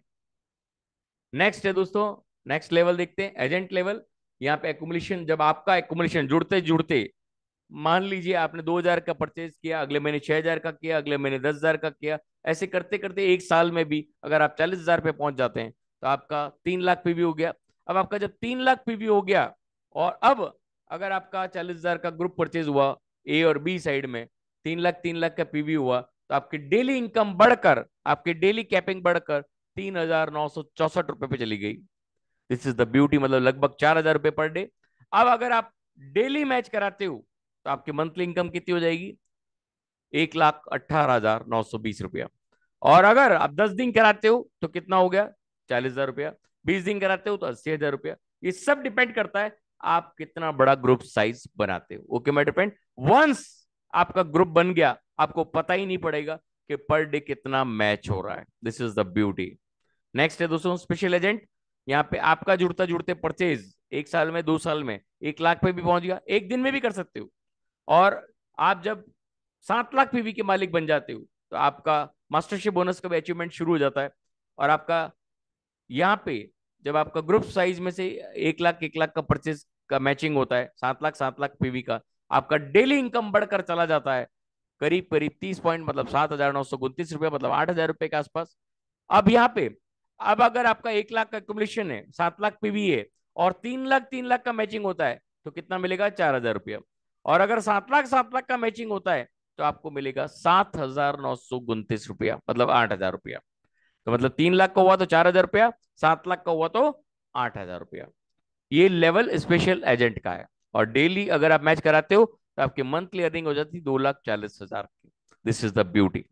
Speaker 1: Next है दोस्तों, नेक्स्ट लेवल देखते हैं, एजेंट लेवल। यहाँ पे एकुमुलेशन, जब आपका एकुमुलेशन जुड़ते जुड़ते, मान लीजिए आपने 2000 का परचेज किया, अगले महीने 6000 का किया, अगले महीने 10,000 का किया, ऐसे करते करते एक साल में भी अगर आप 40,000 पे पहुंच जाते हैं तो आपका 3 लाख पीवी हो गया। अब आपका जब 3 लाख पीवी हो गया, और अब अगर आपका 40,000 का ग्रुप परचेज हुआ ए और बी साइड में, 3 लाख का पीवी हुआ, तो आपकी डेली इनकम बढ़कर, आपकी डेली कैपिंग बढ़कर 3,964 रुपए पे चली गई। दिस इज द ब्यूटी, मतलब लगभग 4,000 रुपए पर डे। अब अगर आप डेली मैच कराते हो तो आपकी मंथली इनकम कितनी हो जाएगी? 1,18,920 रुपया। और अगर आप 10 दिन कराते हो तो कितना हो गया? 40,000 रुपया। 20 दिन कराते हो तो 80,000 रुपया। ये सब डिपेंड करता है आप कितना बड़ा ग्रुप साइज बनाते हो। ओके माय डिपेंड, वंस आपका ग्रुप बन गया आपको पता ही नहीं पड़ेगा कि पर डे कितना मैच हो रहा है। This is the beauty. Next है दोस्तों स्पेशल एजेंट। यहाँ पे आपका जुड़ता जुड़ते परचेज एक साल में, 2 साल में 1 लाख पे भी पहुंच गया, एक दिन में भी कर सकते हो। और आप जब 7 लाख पीवी के मालिक बन जाते हो तो आपका मास्टरशिप बोनस का भी अचीवमेंट शुरू हो जाता है। और आपका यहाँ पे जब आपका ग्रुप साइज में से 1 लाख का परचेज का मैचिंग होता है, 7 लाख पीवी का, आपका डेली इनकम बढ़कर चला जाता है करीब करीब 30 पॉइंट, मतलब 7,929 रुपया, मतलब 8,000 रुपए के आसपास। अब यहाँ पे, अब अगर आपका 1 लाख का एक्युमुलेशन है, 7 लाख पीवी है, और 3 लाख का मैचिंग होता है तो कितना मिलेगा? 4,000 रुपया। और अगर 7 लाख का मैचिंग होता है तो आपको मिलेगा 7,929 रुपया, मतलब 8,000 रुपया। तो मतलब 3 लाख का हुआ तो 4,000 रुपया, 7 लाख का हुआ तो 8,000 रुपया। ये लेवल स्पेशल एजेंट का है। और डेली अगर आप मैच कराते हो तो आपकी मंथली अर्निंग हो जाती है 2,40,000 की। This is the beauty.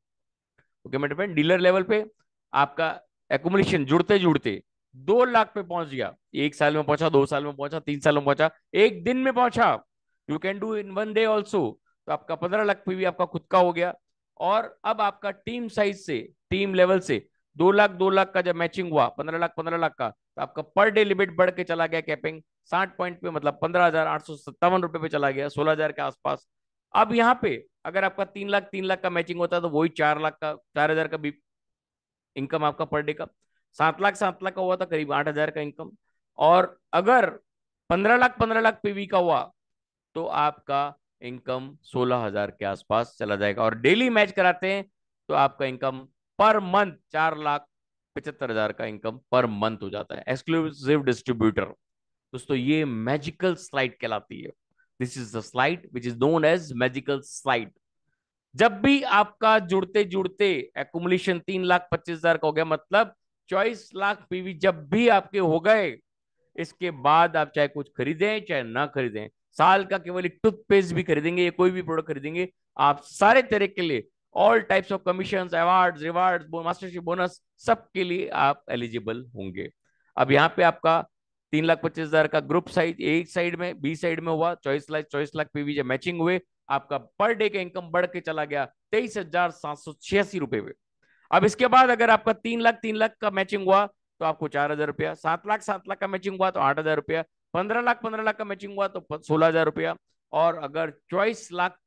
Speaker 1: Okay मेरे फ्रेंड, डीलर लेवल पे आपका एकुमुलेशन जुड़ते जुड़ते 2 लाख पे पहुंच गया। 1 साल में पहुंचा, 2 साल में पहुंचा, 3 साल में पहुंचा, एक दिन में पहुंचा। You can do in 1 day also. तो आपका 15 लाख पीवी आपका खुद का हो गया। और अब आपका टीम साइज से, टीम लेवल से 2 लाख का जब मैचिंग हुआ, 15 लाख का, तो आपका पर डे लिमिट बढ़ के चला गया कैपिंग 60 पॉइंट पे, मतलब 15,857 रुपए पे चला गया, 16,000 के आसपास। अब यहाँ पे अगर आपका 3 लाख का मैचिंग होता है तो वही 4 लाख का, 4,000 का भी इनकम आपका पर डे का। 7 लाख का हुआ तो करीब 8,000 का इनकम। और अगर 15 लाख पीवी का हुआ तो आपका इनकम 16,000 के आसपास चला जाएगा। और डेली मैच कराते हैं तो आपका इनकम पर मंथ 4,75,000 का इनकम पर मंथ हो जाता है, एक्सक्लूसिव डिस्ट्रीब्यूटर। दोस्तों ये मैजिकल स्लाइड कहलाती है। This is the slide which is known as magical slide. जब भी आपका जुड़ते जुड़ते एकुमुलेशन 3,25,000 का हो गया, मतलब 24 लाख पीवी जब भी आपके हो गए, इसके बाद आप चाहे कुछ खरीदें चाहे ना खरीदें, साल का केवल एक टूथपेस्ट भी खरीदेंगे या कोई भी प्रोडक्ट खरीदेंगे, आप सारे तरह के लिए all types of commission, award, reward, mastership bonus, सबके लिए आप एलिजिबल होंगे। अब यहाँ पे आपका 3,25,000 का ग्रुप साइज एक साइड में, बी साइड में हुआ 24 लाख पीवी जब मैचिंग हुए, आपका पर डे का इनकम बढ़ के चला गया 23,786 रुपए पे। अब इसके बाद अगर आपका 3 लाख का मैचिंग हुआ तो आपको 4,000 रुपया, 7 लाख का मैचिंग हुआ तो 8,000 रुपया, 15 लाख का मैचिंग हुआ तो 16,000 रुपया, और अगर 24 लाख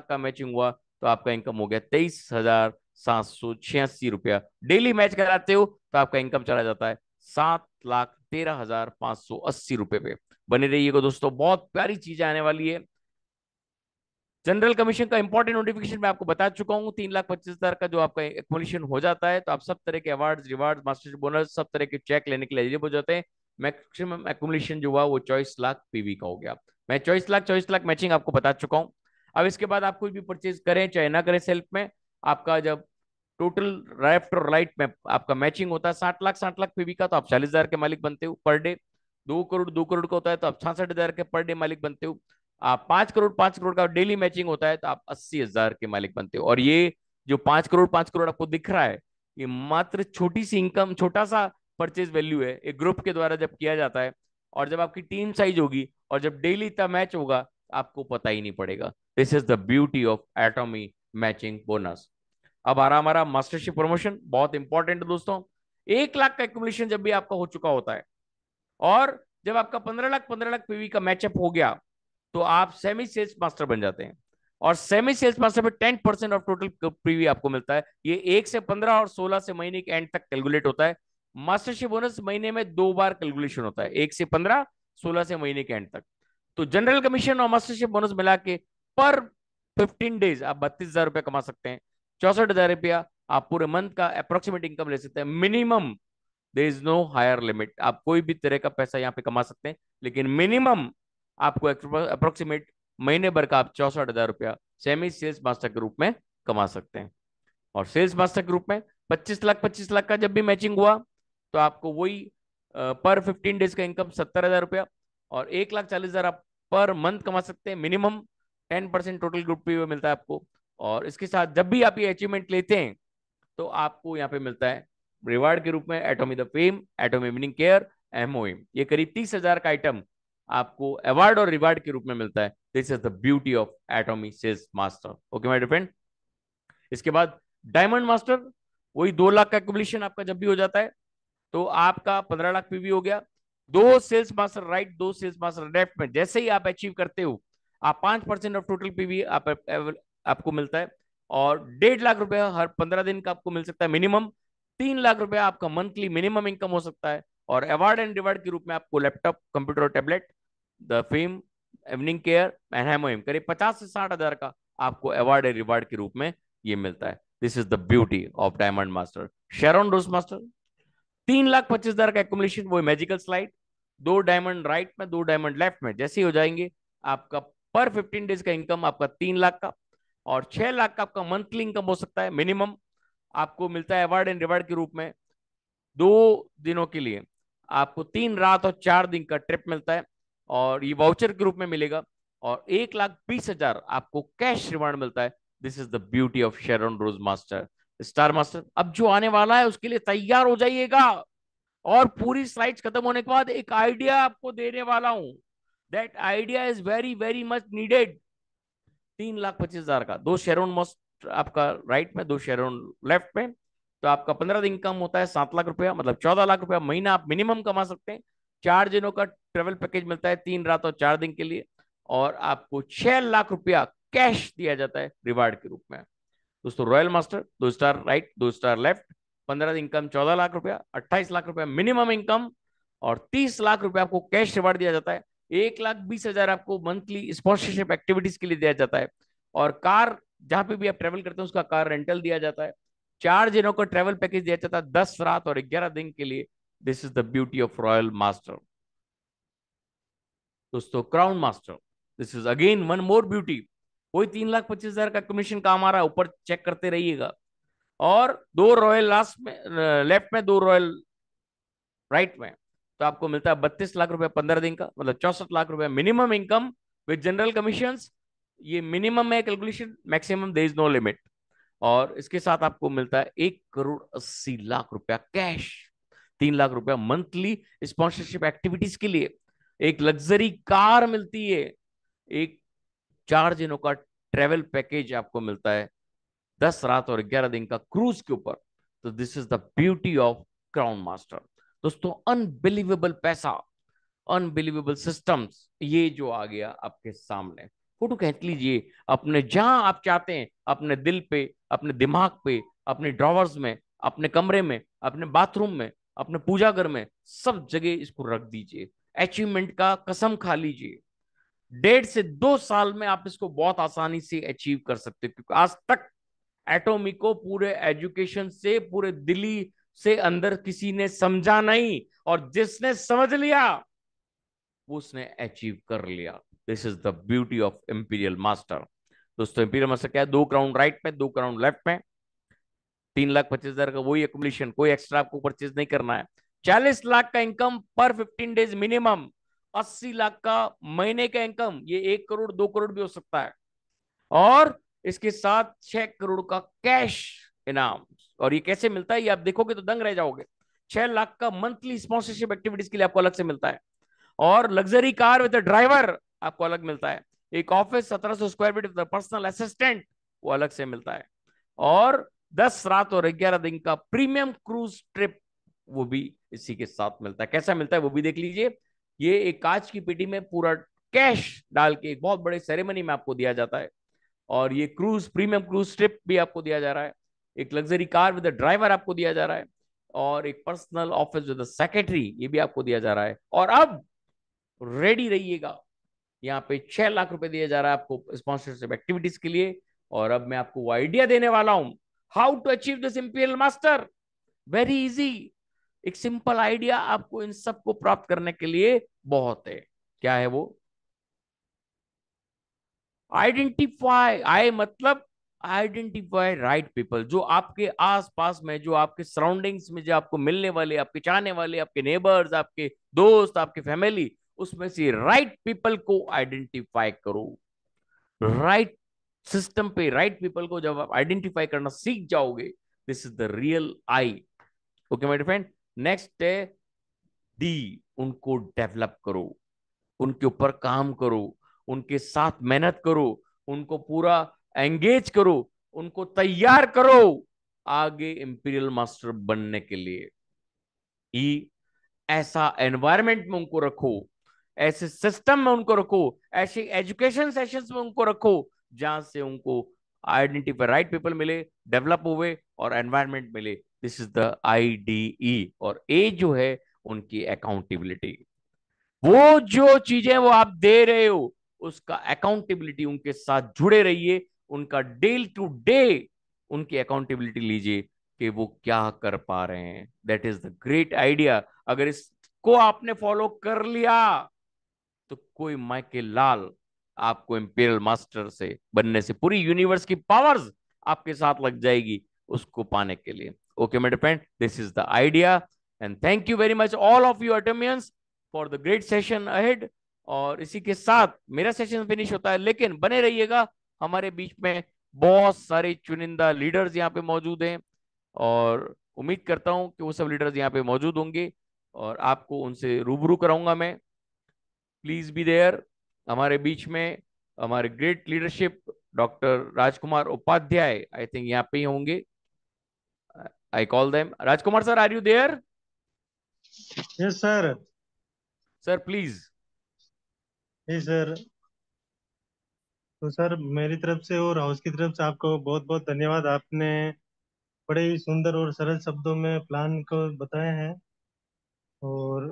Speaker 1: का मैचिंग हुआ तो आपका इनकम हो गया 23,786 रुपया। डेली मैच कराते हो तो आपका इनकम चला जाता है 7,13,580 रुपए पे। बने रहिएगा दोस्तों, बहुत प्यारी चीजें आने वाली है। जनरल कमीशन का इंपॉर्टेंट नोटिफिकेशन मैं आपको बता चुका हूँ, 3,25,000 का जो आपका एक्मुलेशन हो जाता है तो आप सब तरह के अवार्ड, रिवार्ड, मास्टरशिप बोनस, सब तरह के चेक लेने के लिए एलिजिबल हो जाते हैं। मैक्सिमम एक्मुलेशन जो हुआ वो 24 लाख पीवी का हो गया। मैं 24 लाख मैचिंग आपको बता चुका हूँ। अब इसके बाद आप कोई भी परचेज करें चाहे ना करें सेल्फ में, आपका जब टोटल लेफ्ट और राइट में आपका मैचिंग होता है 60 लाख पीवी का तो आप 40,000 के मालिक बनते हो पर डे। 2 करोड़ का होता है तो आप 66,000 के पर डे मालिक बनते हो। आप 5 करोड़ का डेली मैचिंग होता है तो आप 80,000 के मालिक बनते हो। और ये जो 5 करोड़ आपको दिख रहा है, ये मात्र छोटी सी इनकम, छोटा सा परचेज वैल्यू है, एक ग्रुप के द्वारा जब किया जाता है। और जब आपकी टीम साइज होगी और जब डेली इतना मैच होगा आपको पता ही नहीं पड़ेगा। This is the beauty of एटॉमी matching bonus. अब आ रहा हमारा मास्टरशिप प्रमोशन, बहुत इंपॉर्टेंट है दोस्तों। 1 लाख का एक्युमुलेशन जब भी आपका हो चुका होता है और जब आपका 15 लाख पीवी का मैचअप हो गया तो आप सेमी सेल्स मास्टर बन जाते हैं। और सेमी सेल्स मास्टर पे 10% ऑफ टोटल पीवी आपको मिलता है। ये 1 से 15 और 16 से महीने के एंड तक कैलकुलेट होता है। मास्टरशिप बोनस महीने में 2 बार कैलकुलेशन होता है, 1 से 15, 16 से महीने के एंड तक। तो जनरल कमीशन और मास्टरशिप बोनस मिला के पर 15 डेज आप 32,000 रुपया कमा सकते हैं। 64,000 रुपया आप पूरे मंथ का अप्रोक्सीमेट इनकम ले सकते हैं। Minimum there is no higher limit, आप कोई भी तरह का पैसा यहाँ पे कमा सकते हैं, लेकिन मिनिमम आपको अप्रोक्सीमेट महीने भर का आप 64,000 रुपया सेमी सेल्स मास्टर के रूप में कमा सकते हैं। और सेल्स मास्टर के रूप में 25 लाख का जब भी मैचिंग हुआ तो आपको वही पर 15 डेज का इनकम 70,000 रुपया, और 1,40,000 आप पर मंथ कमा सकते हैं मिनिमम। 10% टोटल ग्रुप पे मिलता है आपको। और इसके साथ जब भी आप ये अचीवमेंट लेते हैं तो आपको यहाँ पे मिलता है रिवार्ड के रूप में एटॉमी the fame, एटॉमी evening care, MOM. ये करीब 30,000 का आइटम आपको अवार्ड और रिवार्ड के रूप में मिलता है। This is the beauty of Atomy sales master. Okay my dear friend. इसके बाद डायमंड मास्टर, वही 2 लाख का एक्युमुलेशन आपका जब भी हो जाता है तो आपका 15 लाख पीवी हो गया। 2 sales master right, 2 sales master left में जैसे ही आप अचीव करते हो आप 5% ऑफ टोटल पीवी आपको मिलता है। और 1.5 लाख रुपया हर 15 दिन का आपको मिल सकता है मिनिमम। 3 लाख रुपया आपका मंथली मिनिमम इनकम हो सकता है। और अवार्ड एंड रिवार्ड के रूप में आपको लैपटॉप, कंप्यूटर और tablet, the fame, evening care and Hemohim, करीब 50 से 60 हजार का आपको अवार्ड एंड रिवार्ड के रूप में ये मिलता है। This is the beauty of diamond master. Sharon rose master, 3,25,000 का एक्युमुलेशन, वो मैजिकल स्लाइड, 2 डायमंड राइट में, 2 डायमंड लेफ्ट में जैसे ही हो जाएंगे आपका पर 15 डेज का इनकम आपका 3 लाख का, और 6 लाख का आपका मंथली इनकम हो सकता है मिनिमम। आपको मिलता है अवार्ड एंड रिवार्ड के रूप में 2 दिनों के लिए आपको 3 रात और 4 दिन का ट्रिप मिलता है, और ये वाउचर के रूप में मिलेगा। और 1,20,000 आपको कैश रिवार्ड मिलता है। This is the beauty of Sharon rose master, star master. अब जो आने वाला है उसके लिए तैयार हो जाइएगा। और पूरी स्लाइड्स खत्म होने के बाद एक आइडिया आपको देने वाला हूं। That idea is very very much needed. 3,25,000 का, 2 शेयरों मस्ट आपका राइट में, 2 शेयरों लेफ्ट में, तो आपका 15 दिन इनकम होता है 7 लाख रुपया, मतलब 14 लाख रुपया महीना आप मिनिमम कमा सकते हैं। 4 दिनों का ट्रेवल पैकेज मिलता है, 3 रात और 4 दिन के लिए। और आपको 6 लाख रुपया कैश दिया जाता है रिवार्ड के रूप में। दोस्तों royal master, 2 star right, 2 star left, 15 income 14 lakh रुपया, 28 लाख रुपया मिनिमम इनकम, और 30 लाख रुपया आपको कैश रिवार्ड दिया जाता है। 1,20,000 आपको मंथली स्पॉन्सरशिप एक्टिविटीज के लिए दिया जाता है। और कार, जहां पे भी आप ट्रेवल करते हैं उसका कार रेंटल दिया जाता है। 4 दिनों का ट्रेवल पैकेज दिया जाता है, 10 रात और 11 दिन के लिए। This is the beauty of royal master दोस्तों, crown master. This is again one more beauty. वही 3,25,000 का कमीशन काम आ रहा है, ऊपर चेक करते रहिएगा। और 2 रॉयल लास्ट में, लेफ्ट में, 2 रॉयल राइट में। तो आपको मिलता है 32 लाख रुपए 15 दिन का, मतलब 64 लाख रुपए minimum income with general commission. ये मिनिमम है calculation, maximum there is no limit. और इसके साथ आपको मिलता है 1,80,00,000 रुपया कैश, 3 लाख रुपया मंथली स्पॉन्सरशिप एक्टिविटीज के लिए। एक लग्जरी कार मिलती है, एक 4 दिनों का ट्रेवल पैकेज आपको मिलता है, 10 रात और 11 दिन का क्रूज के ऊपर। तो this is the beauty of crown master दोस्तों। अनबिलीवेबल पैसा, अनबिलीवेबल सिस्टम्स, ये जो आ गया आपके सामने। फोटो खींच लीजिए अपने, जहां आप चाहते हैं, अपने दिल पे, अपने दिमाग पे, अपने ड्रॉवर्स में, अपने कमरे में, अपने बाथरूम में, अपने पूजा घर में, सब जगह इसको रख दीजिए। अचीवमेंट का कसम खा लीजिए, 1.5 से 2 साल में आप इसको बहुत आसानी से अचीव कर सकते हो। क्योंकि आज तक एटॉमी को पूरे एजुकेशन से, पूरे दिल्ली से अंदर किसी ने समझा नहीं, और जिसने समझ लिया वो उसने अचीव कर लिया। This is the beauty of imperial master दोस्तों। इंपीरियल मास्टर क्या है? 2 क्राउन राइट में, 2 क्राउन लेफ्ट में, 3,25,000 का वही एकुमुलेशन, कोई एक्स्ट्रा आपको परचेज नहीं करना है। 40 लाख का इनकम पर 15 डेज मिनिमम, 80 लाख का महीने का इनकम, ये 1 करोड़ 2 करोड़ भी हो सकता है। और इसके साथ 6 करोड़ का कैश इनाम। और ये कैसे मिलता है, ये आप देखोगे तो दंग रह जाओगे। 6 लाख का मंथली स्पॉन्सरशिप एक्टिविटीज के लिए आपको अलग से मिलता है। और लग्जरी कार विद ड्राइवर आपको अलग मिलता है। एक office 1700 square feet with personal assistant, वो अलग से मिलता है। और 10 रात और 11 दिन का प्रीमियम क्रूज ट्रिप, वो भी इसी के साथ मिलता है। कैसा मिलता है वो भी देख लीजिए। ये एक कांच की पेटी में पूरा कैश डाल के एक बहुत बड़े सेरेमनी में आपको दिया जाता है। और ये क्रूज, प्रीमियम क्रूज ट्रिप भी आपको दिया जा रहा है। एक लग्जरी कार विद ड्राइवर आपको दिया जा रहा है। और एक पर्सनल ऑफिस विद सेक्रेटरी, ये भी आपको दिया जा रहा है। और अब रेडी रहिएगा, यहाँ पे 6 लाख रुपए दिया जा रहा है आपको स्पॉन्सरशिप एक्टिविटीज के लिए। और अब मैं आपको वो आइडिया देने वाला हूं, how to achieve this imperial master. Very easy, एक सिंपल आइडिया आपको इन सबको प्राप्त करने के लिए बहुत है। क्या है वो? आइडेंटिफाई, आई मतलब आइडेंटिफाई राइट पीपल, जो आपके आसपास में, जो आपके सराउंडिंग्स में, जो आपको मिलने वाले, आपके चाहने वाले, आपके नेबर्स, आपके दोस्त, आपके फैमिली, उसमें से राइट पीपल को आइडेंटिफाई करो। राइट सिस्टम पे राइट पीपल को जब आप आइडेंटिफाई करना सीख जाओगे, this is the real I. Okay my friend. Next है डी, उनको डेवलप करो, उनके ऊपर काम करो, उनके साथ मेहनत करो, उनको पूरा एंगेज करो, उनको तैयार करो आगे इंपीरियल मास्टर बनने के लिए। ई, ऐसा एनवायरमेंट में उनको रखो, ऐसे सिस्टम में उनको रखो, ऐसे एजुकेशन सेशंस में उनको रखो, जहां से उनको आइडेंटिफाई राइट पीपल मिले, डेवलप हुए, और एनवायरमेंट मिले। This is the IDE। और ए जो है उनकी अकाउंटेबिलिटी। वो जो चीजें वो आप दे रहे हो, उसका अकाउंटेबिलिटी उनके साथ जुड़े रहिए, उनका डे टू डे उनकी अकाउंटेबिलिटी लीजिए कि वो क्या कर पा रहे हैं। That is the great idea. अगर इसको आपने फॉलो कर लिया तो कोई माइके लाल आपको इंपीरियल मास्टर से बनने से, पूरी यूनिवर्स की पावर्स आपके साथ लग जाएगी उसको पाने के लिए। ओके मेरे friend, this is the idea. And thank you very much all of you attendees for the great session ahead. और इसी के साथ मेरा सेशन फिनिश होता है, लेकिन बने रहिएगा, हमारे बीच में बहुत सारे चुनिंदा लीडर्स यहाँ पे मौजूद हैं। और उम्मीद करता हूँ कि वो सब लीडर्स यहाँ पे मौजूद होंगे, और आपको उनसे रूबरू कराऊंगा मैं। Please be there. हमारे बीच में हमारे great leadership doctor Rajkumar Upadhyay, I think यहाँ पे ही होंगे। I call them. Rajkumar sir, are you there?
Speaker 2: Yes sir.
Speaker 1: Sir please.
Speaker 2: जी सर। तो सर मेरी तरफ से और हाउस की तरफ से आपको बहुत बहुत धन्यवाद। आपने बड़े ही सुंदर और सरल शब्दों में प्लान को बताए हैं। और